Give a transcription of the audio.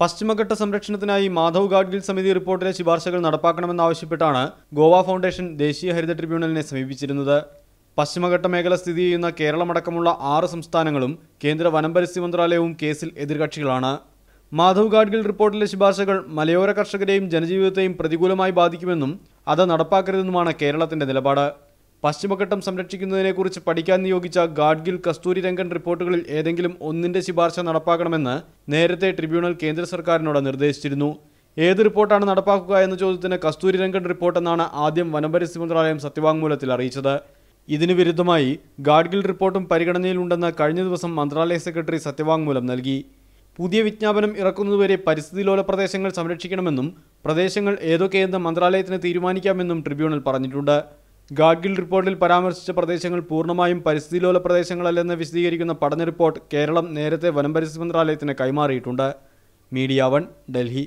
പശ്ചിമഘട്ട സംരക്ഷണത്തിനായി മാധവ് ഗാഡ്ഗിൽ സമിതി റിപ്പോർട്ടിലെ ശുപാർശകൾ നടപ്പാക്കണമെന്നാവശ്യപ്പെട്ടാണ് ഗോവ ഫൗണ്ടേഷൻ ദേശീയ ഹരിത ട്രിബ്യൂണലിനെ സമീപിച്ചിരുന്നത്. പശ്ചിമഘട്ട മേഖല സ്ഥിതി ചെയ്യുന്ന കേരളമടക്കമുള്ള 6 സംസ്ഥാനങ്ങളും കേന്ദ്ര വനം പരിസ്ഥിതി മന്ത്രാലയവും കേസിൽ എതിർകക്ഷികളാണ്. മാധവ് ഗാഡ്ഗിൽ റിപ്പോർട്ടിലെ ശുപാർശകൾ മലയോര കർഷകരെയും ജനജീവിതത്തെയും പ്രതികൂലമായി ബാധിക്കുമെന്നും അത് നടപ്പാക്കരുതെന്നുമാണ് കേരളത്തിന്റെ നിലപാട്. പശ്ചിമഘട്ടം സംരക്ഷിക്കുന്നതിനെക്കുറിച്ച് പഠിക്കാൻ നിയോഗിച്ച ഗാഡ്ഗിൽ കസ്തൂരി രംഗൻ റിപ്പോർട്ടുകളിൽ ഏതെങ്കിലും ഒന്നിന്റെ ശുപാർശ നടപ്പാക്കണമെന്ന് നേരത്തെ ട്രിബ്യൂണൽ കേന്ദ്ര സർക്കാരിനോട് നിർദ്ദേശിച്ചിരുന്നു. ഏത് റിപ്പോർട്ടാണ് നടപ്പാക്കുക എന്ന ചോദ്യത്തിന് കസ്തൂരി രംഗൻ റിപ്പോർട്ടെന്നാണ് ആദ്യം വനപരിസ്ഥിതി മന്ത്രാലയം സത്യവാങ്മൂലത്തിൽ അറിയിച്ചത്. ഇതിനു വിരുദ്ധമായി ഗാഡ്ഗിൽ റിപ്പോർട്ടും പരിഗണനയിലുണ്ടെന്ന് കഴിഞ്ഞ ദിവസം മന്ത്രാലയ സെക്രട്ടറി സത്യവാങ്മൂലം നൽകി. പുതിയ വിജ്ഞാപനം ഇറക്കുന്നതുവരെ പരിസ്ഥിതിലോല പ്രദേശങ്ങൾ സംരക്ഷിക്കണമെന്നും പ്രദേശങ്ങൾ ഏതൊക്കെയെന്ന് മന്ത്രാലയത്തിന് തീരുമാനിക്കാമെന്നും ട്രിബ്യൂണൽ പറഞ്ഞിട്ടുണ്ട്. ഗാഡ്ഗിൽ റിപ്പോർട്ടിൽ പരാമർശിച്ച പ്രദേശങ്ങൾ പൂർണ്ണമായും പരിസ്ഥിതിലോല പ്രദേശങ്ങളല്ലെന്ന് വിശദീകരിക്കുന്ന പഠന റിപ്പോർട്ട് കേരളം നേരത്തെ വനം പരിസ്ഥിതി മന്ത്രാലയത്തിന് കൈമാറിയിട്ടുണ്ട്. മീഡിയ 1, ഡൽഹി.